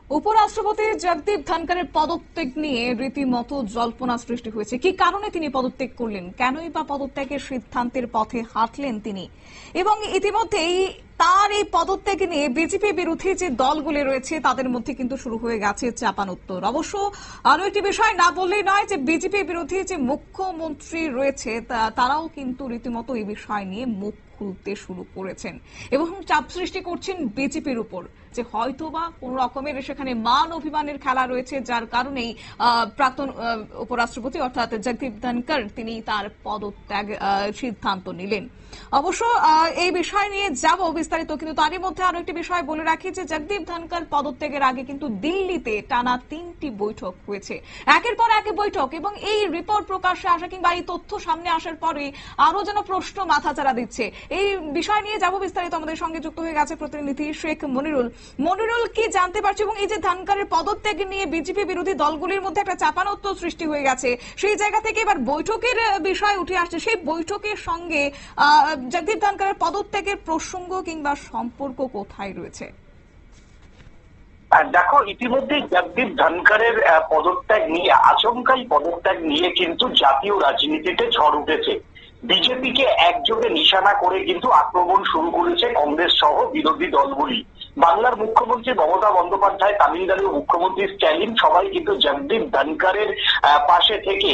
উপরাষ্ট্রপতি জগদীপ ধনখড়ের পদত্যাগ নিয়ে রীতিমতো জল্পনা সৃষ্টি হয়েছে। কি কারণে তিনি পদত্যাগ করলেন, কেনই বা পদত্যাগের সিদ্ধান্তের পথে হাঁটলেন তিনি, এবং ইতিমধ্যেই তার এই পদত্যাগ নিয়ে বিজেপি বিরোধী যে দলগুলি রয়েছে তাদের মধ্যে কিন্তু শুরু হয়ে গেছে চাপানোত্তর। অবশ্য আরো একটি বিষয় না বললেই নয় যে বিজেপি বিরোধী যে মুখ্যমন্ত্রী রয়েছে তারাও কিন্তু রীতিমতো এই বিষয় নিয়ে মুখ খুলতে শুরু করেছেন এবং চাপ সৃষ্টি করছেন বিজেপির উপর যে হয়তোবা কোন রকমের সেখানে মান অভিমানের খেলা রয়েছে, যার কারণেই প্রাক্তন উপরাষ্ট্রপতি অর্থাৎ জগদীপ ধনখড় তিনি তার পদত্যাগ সিদ্ধান্ত নিলেন। অবশ্য এই বিষয় নিয়ে যাব বিস্তারিত, কিন্তু তারই মধ্যে আরো একটি বিষয় বলে রাখি যে জগদীপ ধনখড় পদত্যাগের আগে কিন্তু দিল্লিতে টানা 3টি বৈঠক হয়েছে, একের পর এক বৈঠক, এবং এই রিপোর্ট প্রকাশ্যে আসা কিংবা এই তথ্য সামনে আসার পরে আরো যেন প্রশ্ন মাথাচাড়া দিচ্ছে। এই বিষয় নিয়ে যাব বিস্তারিত। আমাদের সঙ্গে যুক্ত হয়ে গেছে প্রতিনিধি শেখ মনিরুল। মনিরুল, কি জানতে পারছি, এবং এই যে ধনখড়ের পদত্যাগ নিয়ে বিজেপি বিরোধী দলগুলির মধ্যে একটা চাপানোত্তর সৃষ্টি হয়ে গেছে, সেই জায়গা থেকে এবার বৈঠকের বিষয় উঠে আসছে, সেই বৈঠকের সঙ্গে জগদীপ ধনখড়ের পদত্যাগের প্রসঙ্গ কিংবা সম্পর্ক কোথায় রয়েছে? দেখো, ইতিমধ্যে জগদীপ ধনখড়ের পদত্যাগ নিয়ে, আচমকাই পদত্যাগ নিয়ে কিন্তু জাতীয় রাজনীতিতে ঝড় উঠেছে। বিজেপিকে একযোগে নিশানা করে কিন্তু আক্রমণ শুরু করেছে কংগ্রেস সহ বিরোধী দলগুলি। বাংলার মুখ্যমন্ত্রী মমতা বন্দ্যোপাধ্যায়, তামিলনাড়ুর মুখ্যমন্ত্রী স্ট্যালিন সবাই কিন্তু জগদীপ ধনখড়ের পাশে থেকে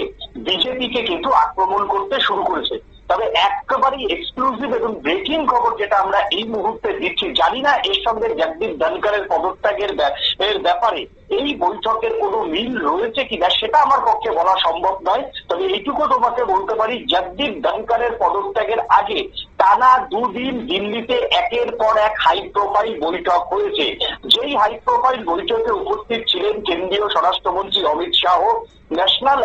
বিজেপিকে কিন্তু আক্রমণ করতে শুরু করেছে। তবে একেবারেই এক্সক্লুসিভ এবং ব্রেকিং খবর যেটা আমরা এই মুহূর্তে দিচ্ছি, জানি না এর সঙ্গে জগদীপ ধনখড়ের পদত্যাগের ব্যাপারে এই বৈঠকের কোনো মিল রয়েছে কিনা সেটা আমার পক্ষে বলা সম্ভব নয়। তবে এইটুকু তোমাকে বলতে পারি, জগদীপ ধনখড়ের পদত্যাগের আগে টানা 2 দিন দিল্লিতে একের পর এক হাই প্রোফাইল বৈঠক হয়েছে। যেই হাই প্রোফাইল বৈঠকে উপস্থিত ছিলেন কেন্দ্রীয় স্বরাষ্ট্রমন্ত্রী Amit Shah, national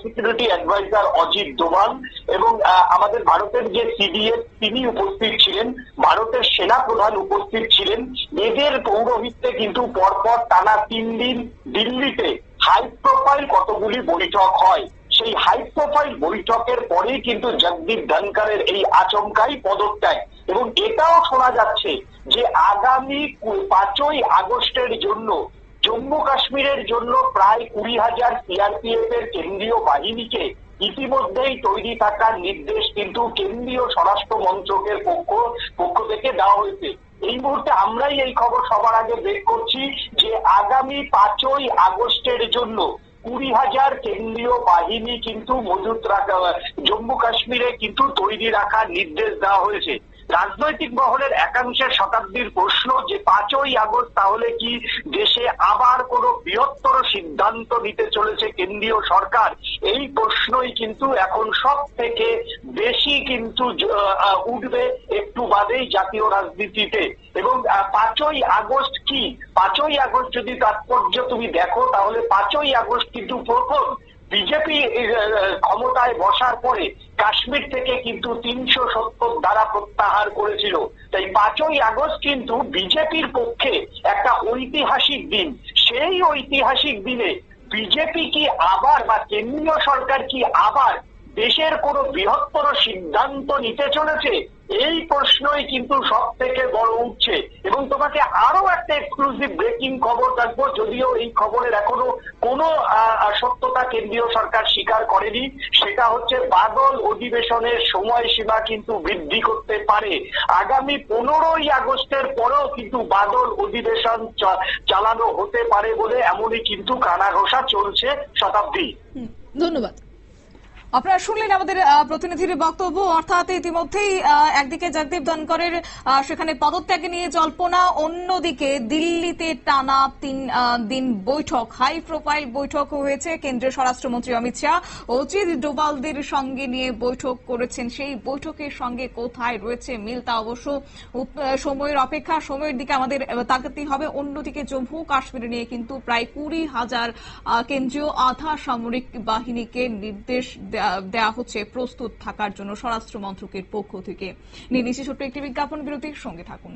security adviser Ajit Doval এবং আমাদের ভারতের যে সিডিএস তিনি উপস্থিত ছিলেন, ভারতের সেনা প্রধান উপস্থিত ছিলেন। এদের পৌরোহিত্যে কিন্তু পরপর টানা 3 দিন দিল্লিতে হাই প্রোফাইল কতগুলি বৈঠক হয়। সেই হাই প্রোফাইল বৈঠকের পরেই কিন্তু জগদীপ ধনখড়ের এই আচমকাই পদত্যাগ, এবং এটাও শোনা যাচ্ছে যে আগামী 5ই আগস্টের জন্য জম্মু কাশ্মীরের জন্য প্রায় 20,000 সিআরপিএফ এর কেন্দ্রীয় বাহিনীকে ইতিমধ্যেই তৈরি থাকার নির্দেশ কিন্তু কেন্দ্রীয় স্বরাষ্ট্র মন্ত্রকের পক্ষ থেকে দেওয়া হয়েছে। এই মুহূর্তে আমরাই এই খবর সবার আগে বের করছি যে আগামী 5ই আগস্টের জন্য 20,000 কেন্দ্রীয় বাহিনী কিন্তু মজুত রাখা, জম্মু কাশ্মীরে কিন্তু তৈরি রাখার নির্দেশ দেওয়া হয়েছে। রাজনৈতিক মহলের একাংশের শতাব্দীর প্রশ্ন যে 5ই আগস্ট তাহলে কি দেশে আবার কোনো বৃহত্তর সিদ্ধান্ত নিতে চলেছে কেন্দ্রীয় সরকার? এই প্রশ্নই কিন্তু এখন সব থেকে বেশি কিন্তু উঠবে একটু বাদেই জাতীয় রাজনীতিতে। এবং 5ই আগস্ট কি, 5ই আগস্ট যদি তাৎপর্য তুমি দেখো তাহলে 5ই আগস্ট কিন্তু প্রথম বিজেপি ক্ষমতায় বসার পরে কাশ্মীর থেকে কিন্তু 370 ধারা প্রত্যাহার করেছিল। তাই 5ই আগস্ট কিন্তু বিজেপির পক্ষে একটা ঐতিহাসিক দিন। সেই ঐতিহাসিক দিনে বিজেপি কি আবার বা কেন্দ্রীয় সরকার কি আবার দেশের কোনো বৃহত্তর সিদ্ধান্ত নিতে চলেছে? এই প্রশ্নই কিন্তু সব থেকে বড় উঠছে। এবং তোমাকে আরো একটা এক্সক্লুসিভ ব্রেকিং খবর রাখবো, যদিও এই খবরের এখনো কোনো সত্যতা কেন্দ্রীয় সরকার স্বীকার করেনি। সেটা হচ্ছে বাদল অধিবেশনের সময়সীমা কিন্তু বৃদ্ধি করতে পারে। আগামী 15ই আগস্টের পরেও কিন্তু বাদল অধিবেশন চালানো হতে পারে বলে এমনই কিন্তু কানাঘোষা চলছে। শতাব্দী, ধন্যবাদ। আপনারা শুনলেন আমাদের প্রতিনিধির বক্তব্য। অর্থাৎ ইতিমধ্যেই একদিকে জগদীপ ধনখড়ের সেখানে পদত্যাগ নিয়ে জল্পনা, অন্যদিকে দিল্লিতে টানা 3 দিন বৈঠক, হাই প্রোফাইল বৈঠক হয়েছে। কেন্দ্রীয় স্বরাষ্ট্রমন্ত্রী অমিত শাহ অজিত ডোভালদের সঙ্গে নিয়ে বৈঠক করেছেন। সেই বৈঠকের সঙ্গে কোথায় রয়েছে মিল তা অবশ্য সময়ের অপেক্ষা, সময়ের দিকে আমাদের তাকাতেই হবে। অন্যদিকে জম্মু কাশ্মীর নিয়ে কিন্তু প্রায় 20,000 কেন্দ্রীয় আধা সামরিক বাহিনীকে নির্দেশ দেওয়া হচ্ছে প্রস্তুত থাকার জন্য স্বরাষ্ট্র মন্ত্রকের পক্ষ থেকে। নিয়ে নিচ্ছি ছোট্ট একটি বিজ্ঞাপন বিরতির সঙ্গে থাকুন।